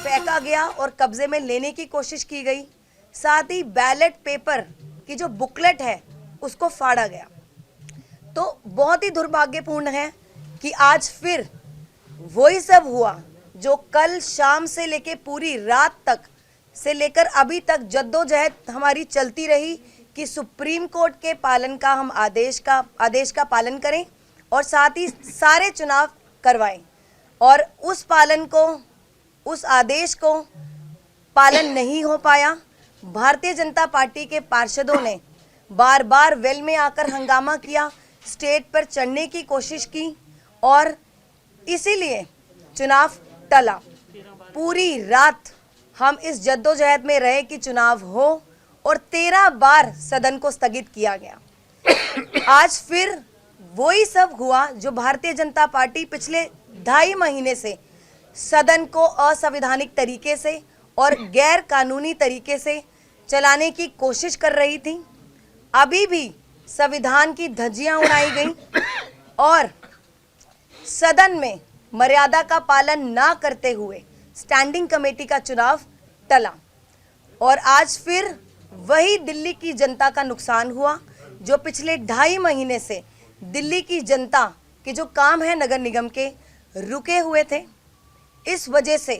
फेंका गया और कब्जे में लेने की कोशिश की गई। साथ ही बैलेट पेपर की जो बुकलेट है उसको फाड़ा गया। तो बहुत ही दुर्भाग्यपूर्ण है कि आज फिर वही सब हुआ जो कल शाम से लेके पूरी रात तक से लेकर अभी तक जद्दोजहद हमारी चलती रही कि सुप्रीम कोर्ट के पालन का हम आदेश का पालन करें और साथ ही सारे चुनाव करवाएं, और उस आदेश को पालन नहीं हो पाया। भारतीय जनता पार्टी के पार्षदों ने बार बार वेल में आकर हंगामा किया, स्टेज पर चढ़ने की कोशिश की और इसीलिए चुनाव टला। पूरी रात हम इस जद्दोजहद में रहे कि चुनाव हो और 13 बार सदन को स्थगित किया गया। आज फिर वही सब हुआ जो भारतीय जनता पार्टी पिछले 2.5 महीने से सदन को असंवैधानिक तरीके से और गैर कानूनी तरीके से चलाने की कोशिश कर रही थी। अभी भी संविधान की धज्जियां उड़ाई गई और सदन में मर्यादा का पालन ना करते हुए स्टैंडिंग कमेटी का चुनाव टला और आज फिर वही दिल्ली की जनता का नुकसान हुआ जो पिछले 2.5 महीने से दिल्ली की जनता के जो काम है नगर निगम के रुके हुए थे। इस वजह से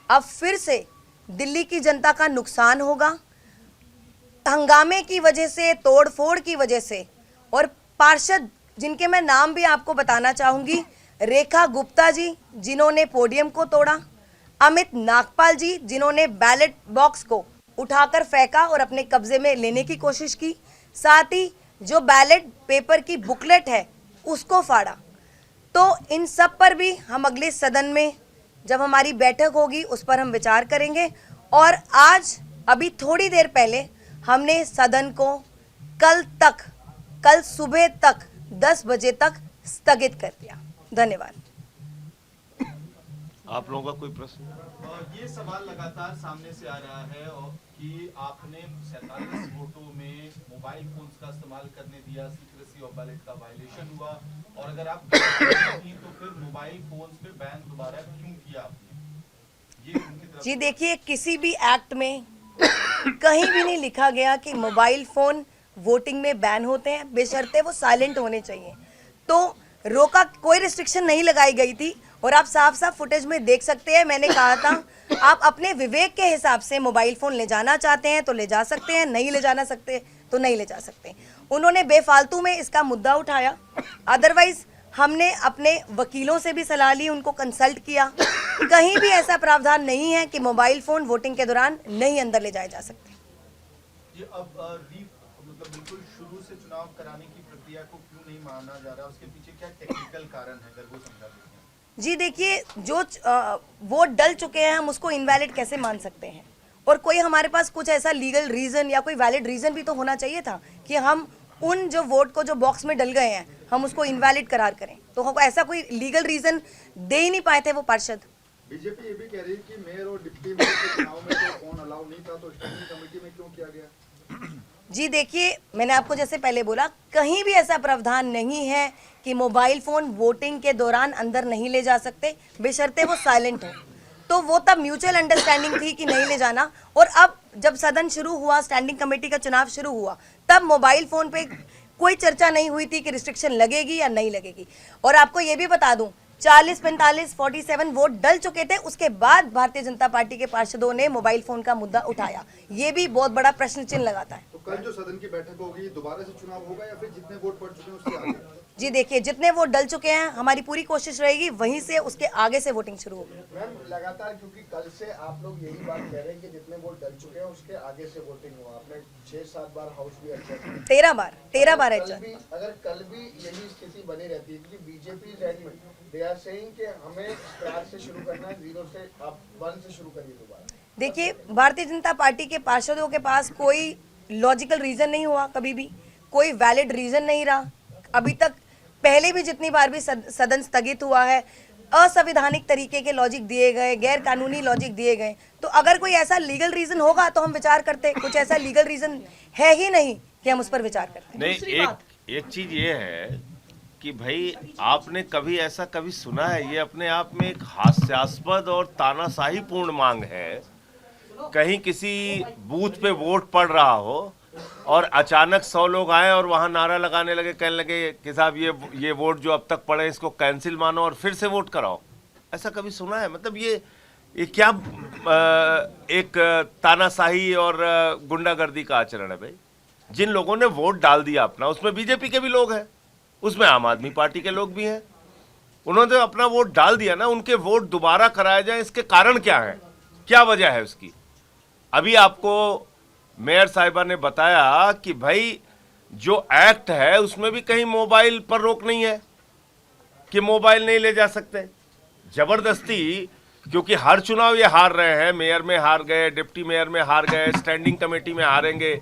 अब फिर से दिल्ली की जनता का नुकसान होगा। हंगामे की वजह से, तोड़फोड़ की वजह से, और पार्षद जिनके मैं नाम भी आपको बताना चाहूंगी, रेखा गुप्ता जी जिन्होंने पोडियम को तोड़ा, अमित नागपाल जी जिन्होंने बैलेट बॉक्स को उठाकर फेंका और अपने कब्जे में लेने की कोशिश की, साथ ही जो बैलेट पेपर की बुकलेट है उसको फाड़ा। तो इन सब पर भी हम अगले सदन में जब हमारी बैठक होगी उस पर हम विचार करेंगे। और आज अभी थोड़ी देर पहले हमने सदन को कल सुबह तक 10 बजे तक स्थगित कर दिया। धन्यवाद। आप लोगों का कोई प्रश्न? ये सवाल लगातार सामने से आ रहा है कि आपने 47 वोटों में मोबाइल फोन्स का इस्तेमाल करने दिया, सीक्रेसी ऑफ बैलेट का वायलेशन हुआ, और अगर आप थी तो फिर मोबाइल फोन्स पे बैन दोबारा क्यों किया आपने? ये उनकी तरफ जी देखिए, किसी भी एक्ट में कहीं भी नहीं लिखा गया कि मोबाइल फोन वोटिंग में बैन होते हैं, बेशर्ते वो साइलेंट होने चाहिए। तो रोका, कोई रिस्ट्रिक्शन नहीं लगाई गई थी और आप साफ साफ फुटेज में देख सकते हैं। मैंने कहा था आप अपने विवेक के हिसाब से मोबाइल फोन ले जाना चाहते हैं तो ले जा सकते हैं, नहीं ले जाना सकते तो नहीं ले जा सकते। उन्होंने बेफालतू में इसका मुद्दा उठाया। अदरवाइज हमने अपने वकीलों से भी सलाह ली, उनको कंसल्ट किया। कहीं भी ऐसा प्रावधान नहीं है कि मोबाइल फोन वोटिंग के दौरान नहीं अंदर ले जाए जा सकते। ये अब मतलब बिल्कुल शुरू से चुनाव कराने की प्रक्रिया को क्यों नहीं माना जा रहा, उसके पीछे क्या टेक्निकल कारण है, अगर वो समझा दें? जी देखिए, जो वोट डल चुके हैं हम उसको इनवैलिड कैसे मान सकते हैं, और कोई हमारे पास कुछ ऐसा लीगल रीजन या कोई वैलिड रीजन भी तो होना चाहिए था कि हम उन जो वोट को जो बॉक्स में डल गए हैं हम उसको इनवैलिड करार करें। तो हम ऐसा कोई लीगल रीजन दे ही नहीं पाए थे वो पार्षद। बीजेपी ये भी कह रही है कि मेयर और डिप्टी मेयर के चुनाव में तो फोन अलाउ नहीं था, तो स्टैंडिंग कमेटी में क्यों किया गया? जी देखिए, मैंने आपको जैसे पहले बोला, कहीं भी ऐसा प्रावधान नहीं है कि मोबाइल फोन वोटिंग के दौरान अंदर नहीं ले जा सकते, बेशर्ते वो साइलेंट हो। तो वो तब म्यूचुअल अंडरस्टैंडिंग थी कि नहीं ले जाना, और अब जब सदन शुरू हुआ, स्टैंडिंग कमेटी का चुनाव शुरू हुआ, तब मोबाइल फोन पे कोई चर्चा नहीं हुई थी कि रिस्ट्रिक्शन लगेगी या नहीं लगेगी। और आपको ये भी बता दूं, 40, 45, 47 वोट डल चुके थे, उसके बाद भारतीय जनता पार्टी के पार्षदों ने मोबाइल फोन का मुद्दा उठाया। ये भी बहुत बड़ा प्रश्न चिन्ह लगाता है। तो कल जो सदन की बैठक होगी दोबारा से चुनाव होगा या फिर जितने वोट पड़ चुके हैं उसके आगे? जी देखिए, जितने वोट डल चुके हैं हमारी पूरी कोशिश रहेगी वहीं से उसके आगे से वोटिंग शुरू होगी। मैम लगातार, क्योंकि कल से आप लोग यही बात कह रहे हैं कि जितने वोट डल चुके हैं उसके आगे से वोटिंग हुआ। आपने 6-7 बार हाउस भी एडजस्ट किया, 13 बार एडजस्ट। अगर कल भी यही स्थिति बनी रहती है, क्योंकि बीजेपी दे आर सेइंग कि हमें स्क्रैच से शुरू करना है, 0 से आप 1 से शुरू करिए दोबारा। देखिए, भारतीय जनता पार्टी के पार्षदों के पास कोई लॉजिकल रीजन नहीं हुआ, कभी भी कोई वैलिड रीजन नहीं रहा अभी तक। पहले भी जितनी बार भी सदन स्थगित हुआ है, असंवैधानिक तरीके के लॉजिक दिए गए, गैर कानूनी लॉजिक दिए गए। तो अगर कोई ऐसा लीगल रीजन होगा तो हम विचार करते, कुछ ऐसा लीगल रीजन है ही नहीं कि हम उस पर विचार करते। नहीं, एक चीज ये है कि भाई आपने कभी ऐसा कभी सुना है? ये अपने आप में एक हास्यास्पद और तानाशाहीपूर्ण मांग है। कहीं किसी बूथ पे वोट पड़ रहा हो और अचानक 100 लोग आए और वहां नारा लगाने लगे, कहने लगे कि साहब ये वोट जो अब तक पड़े इसको कैंसिल मानो और फिर से वोट कराओ। ऐसा कभी सुना है? मतलब ये क्या एक तानाशाही और गुंडागर्दी का आचरण है भाई। जिन लोगों ने वोट डाल दिया अपना, उसमें बीजेपी के भी लोग हैं, उसमें आम आदमी पार्टी के लोग भी हैं, उन्होंने अपना वोट डाल दिया ना, उनके वोट दोबारा कराए जाए, इसके कारण क्या है, क्या वजह है उसकी? अभी आपको मेयर साहिबा ने बताया कि भाई जो एक्ट है उसमें भी कहीं मोबाइल पर रोक नहीं है कि मोबाइल नहीं ले जा सकते। जबरदस्ती, क्योंकि हर चुनाव ये हार रहे हैं, मेयर में हार गए, डिप्टी मेयर में हार गए, स्टैंडिंग कमेटी में हारेंगे,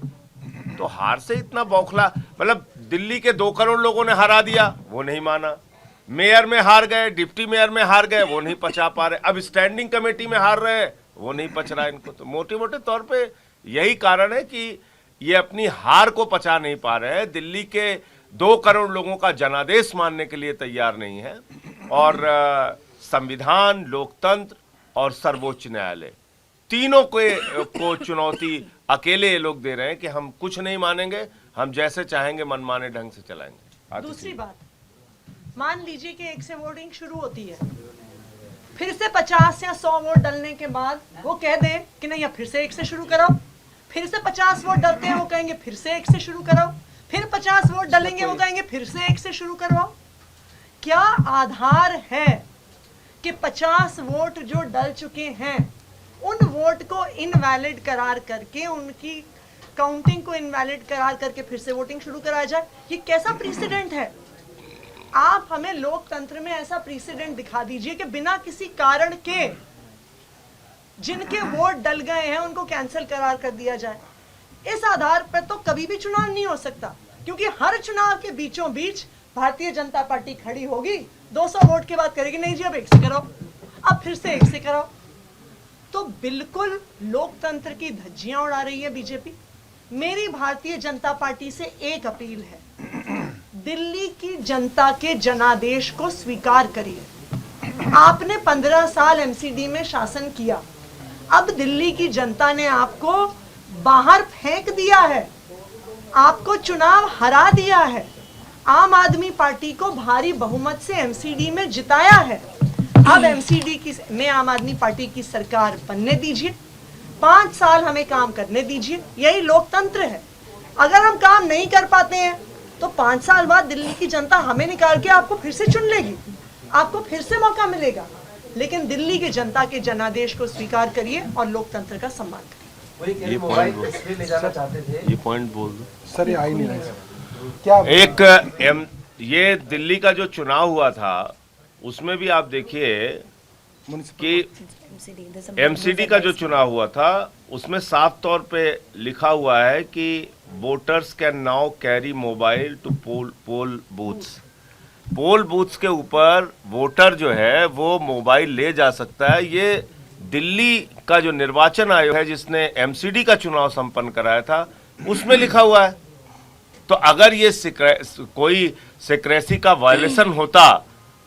तो हार से इतना बौखला, मतलब दिल्ली के 2 करोड़ लोगों ने हरा दिया, वो नहीं माना, मेयर में हार गए, डिप्टी मेयर में हार गए, वो नहीं पचा पा रहे, अब स्टैंडिंग कमेटी में हार रहे हैं, वो नहीं पच रहा इनको। तो मोटे मोटे तौर पे यही कारण है कि ये अपनी हार को पचा नहीं पा रहे हैं। दिल्ली के 2 करोड़ लोगों का जनादेश मानने के लिए तैयार नहीं है, और संविधान, लोकतंत्र और सर्वोच्च न्यायालय, तीनों को चुनौती अकेले ये लोग दे रहे हैं कि हम कुछ नहीं मानेंगे, हम जैसे चाहेंगे मनमाने ढंग से चलाएंगे। दूसरी बात, मान लीजिए कि 1 से वोटिंग शुरू होती है, फिर से 50 या 100 वोट डलने के बाद वो कह दें कि नहीं अब फिर से 1 से शुरू कराओ, फिर से 50 वोट डलते हैं, वो कहेंगे फिर से 1 से शुरू कराओ, फिर 50 वोट डलेंगे, वो कहेंगे फिर से 1 से शुरू करवाओ। क्या आधार है कि 50 वोट जो डल चुके हैं उन वोट को इनवैलिड करार करके, उनकी काउंटिंग को इनवैलिड करार करके फिर से वोटिंग शुरू कराया जाए? ये कैसा प्रेसिडेंट है? आप हमें लोकतंत्र में ऐसा प्रेसिडेंट दिखा दीजिए कि बिना किसी कारण के जिनके वोट डल गए हैं उनको कैंसिल करार कर दिया जाए। इस आधार पर तो कभी भी चुनाव नहीं हो सकता, क्योंकि हर चुनाव के बीचों बीच भारतीय जनता पार्टी खड़ी होगी, 200 वोट के बाद करेगी नहीं जी अब 1 से कराओ, अब फिर से 1 से कराओ। तो बिल्कुल लोकतंत्र की धज्जियां उड़ा रही है बीजेपी। मेरी भारतीय जनता पार्टी से एक अपील है, दिल्ली की जनता के जनादेश को स्वीकार करिए। आपने 15 साल एमसीडी में शासन किया, अब दिल्ली की जनता ने आपको बाहर फेंक दिया है, आपको चुनाव हरा दिया है, आम आदमी पार्टी को भारी बहुमत से एमसीडी में जिताया है। अब एमसीडी में आम आदमी पार्टी की सरकार बनने दीजिए, 5 साल हमें काम करने दीजिए, यही लोकतंत्र है। अगर हम काम नहीं कर पाते हैं तो 5 साल बाद दिल्ली की जनता हमें निकाल के आपको फिर से चुन लेगी, आपको फिर से मौका मिलेगा। लेकिन दिल्ली की जनता के जनादेश को स्वीकार करिए और लोकतंत्र का सम्मान करिए। ये पॉइंट बोल दो सर, ये आ ही नहीं रहा क्या ये दिल्ली का जो चुनाव हुआ था उसमें भी आप देखिए कि एमसीडी का जो चुनाव हुआ था उसमें साफ तौर पे लिखा हुआ है कि voters can now carry mobile to poll booths. Poll booths के ऊपर वोटर जो है वो मोबाइल ले जा सकता है। ये दिल्ली का जो निर्वाचन आयोग है जिसने एमसीडी का चुनाव संपन्न कराया था उसमें लिखा हुआ है। तो अगर ये कोई सिक्रेसी का वायलेशन होता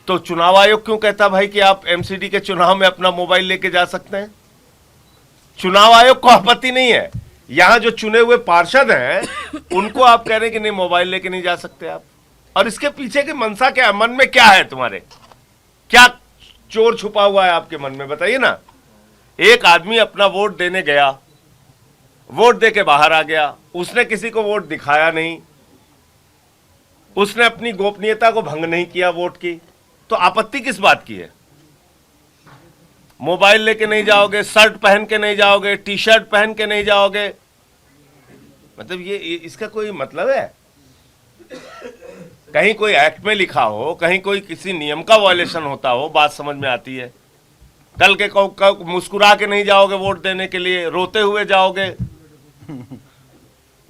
तो चुनाव आयोग क्यों कहता भाई कि आप एमसीडी के चुनाव में अपना मोबाइल लेके जा सकते हैं? चुनाव आयोग को आपत्ति नहीं है, यहां जो चुने हुए पार्षद हैं उनको आप कह रहे हैं कि नहीं मोबाइल लेके नहीं जा सकते आप। और इसके पीछे की मंशा क्या है, मन में क्या है तुम्हारे, क्या चोर छुपा हुआ है आपके मन में, बताइए ना। एक आदमी अपना वोट देने गया, वोट दे के बाहर आ गया, उसने किसी को वोट दिखाया नहीं, उसने अपनी गोपनीयता को भंग नहीं किया वोट की, तो आपत्ति किस बात की है? मोबाइल लेके नहीं जाओगे, शर्ट पहन के नहीं जाओगे, टी शर्ट पहन के नहीं जाओगे, मतलब ये इसका कोई मतलब है? कहीं कोई एक्ट में लिखा हो, कहीं कोई किसी नियम का वायलेशन होता हो, बात समझ में आती है। कल के मुस्कुरा के नहीं जाओगे वोट देने के लिए, रोते हुए जाओगे,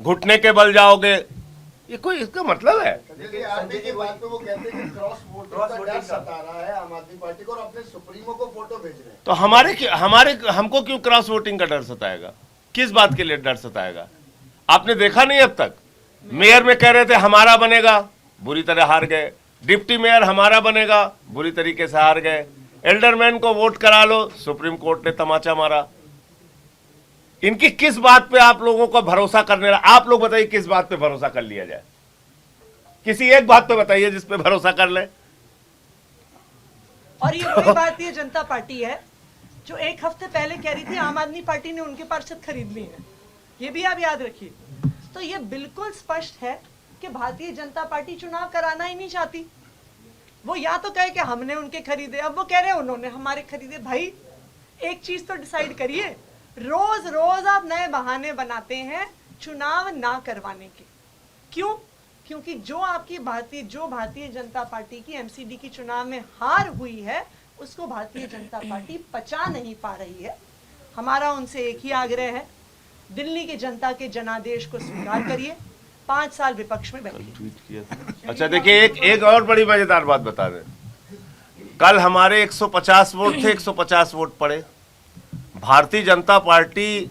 घुटने के बल जाओगे, ये कोई इसका मतलब है? देखिए आरती की बात पे वो कहते हैं कि क्रॉस वोटिंग का डर सता रहा है आम आदमी पार्टी को और अपने सुप्रीमो को फोटो भेज रहे हैं। तो हमको क्यों क्रॉस वोटिंग का डर सताएगा? किस बात के लिए डर सताएगा? आपने देखा नहीं अब तक? मेयर में कह रहे थे हमारा बनेगा, बुरी तरह हार गए। डिप्टी मेयर हमारा बनेगा, बुरी तरीके से हार गए। एल्डरमैन को वोट करा लो, सुप्रीम कोर्ट ने तमाचा मारा। इनकी किस बात पे आप लोगों को भरोसा करने आप लोग बताइए, किस बात पे भरोसा कर लिया जाए? किसी एक बात पे बताइए जिस पे भरोसा कर ले। और ये वही भारतीय जनता पार्टी है जो एक हफ्ते पहले कह रही थी आम आदमी पार्टी ने उनके पार्षद खरीद लिए हैं। ये भी आप याद रखिए। तो ये बिल्कुल स्पष्ट है कि भारतीय जनता पार्टी चुनाव कराना ही नहीं चाहती। वो या तो कहे कि हमने उनके खरीदे, अब वो कह रहे हैं उन्होंने हमारे खरीदे। भाई एक चीज तो डिसाइड करिए, रोज रोज आप नए बहाने बनाते हैं चुनाव ना करवाने के। क्यों? क्योंकि जो भारतीय जनता पार्टी की एमसीडी की चुनाव में हार हुई है उसको भारतीय जनता पार्टी पचा नहीं पा रही है। हमारा उनसे एक ही आग्रह है, दिल्ली की जनता के जनादेश को स्वीकार करिए, 5 साल विपक्ष में बैठिए। ट्वीट किया था। अच्छा देखिए, एक और बड़ी मजेदार बात बता दें। कल हमारे 150 वोट थे, 150 वोट पड़े। भारतीय जनता पार्टी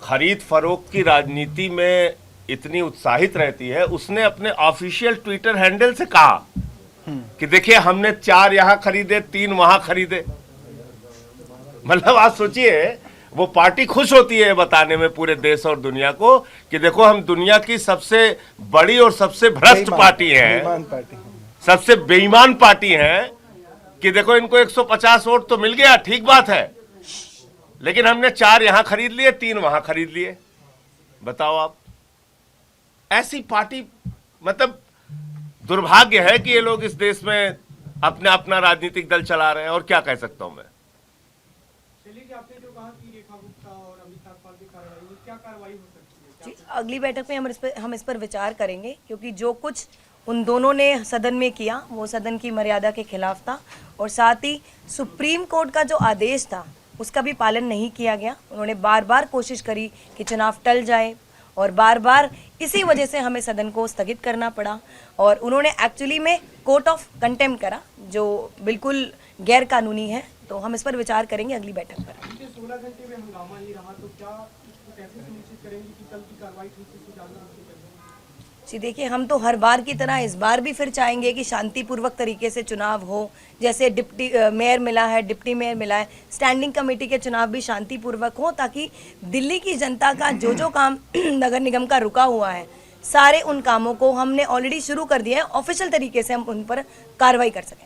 खरीद फरोख्त की राजनीति में इतनी उत्साहित रहती है, उसने अपने ऑफिशियल ट्विटर हैंडल से कहा कि देखिए हमने 4 यहां खरीदे, 3 वहां खरीदे। मतलब आप सोचिए, वो पार्टी खुश होती है बताने में पूरे देश और दुनिया को कि देखो हम दुनिया की सबसे बड़ी और सबसे भ्रष्ट पार्टी है, सबसे बेईमान पार्टी है, कि देखो इनको 150 वोट तो मिल गया, ठीक बात है, लेकिन हमने 4 यहां खरीद लिए, 3 वहां खरीद लिए। बताओ आप, ऐसी पार्टी, मतलब दुर्भाग्य है कि ये लोग इस देश में अपना राजनीतिक दल चला रहे हैं। और क्या कह सकता हूं मैं। चलिए कि आपने जो कहा कि रेखा गुप्ता और अमित नागपाल की कार्रवाई, क्या कार्रवाई हो सकती है? जी, अगली बैठक में हम इस पर विचार करेंगे, क्योंकि जो कुछ उन दोनों ने सदन में किया वो सदन की मर्यादा के खिलाफ था, और साथ ही सुप्रीम कोर्ट का जो आदेश था उसका भी पालन नहीं किया गया। उन्होंने बार बार कोशिश करी कि चुनाव टल जाए, और बार बार इसी वजह से हमें सदन को स्थगित करना पड़ा। और उन्होंने एक्चुअली में कोर्ट ऑफ कंटेम्प्ट करा, जो बिल्कुल गैर कानूनी है। तो हम इस पर विचार करेंगे अगली बैठक पर। 16 घंटे में हंगामा नहीं रहा तो क्या कैसे सुनिश्चित करेंगे कि कल की कार्रवाई ठीक से सुचारू रूप से करें? जी देखिए, हम तो हर बार की तरह इस बार भी फिर चाहेंगे कि शांतिपूर्वक तरीके से चुनाव हो। जैसे डिप्टी मेयर मिला है, डिप्टी मेयर मिला है, स्टैंडिंग कमेटी के चुनाव भी शांतिपूर्वक हो, ताकि दिल्ली की जनता का जो काम नगर निगम का रुका हुआ है, सारे उन कामों को हमने ऑलरेडी शुरू कर दिया है, ऑफिशियल तरीके से हम उन पर कार्रवाई कर सकें।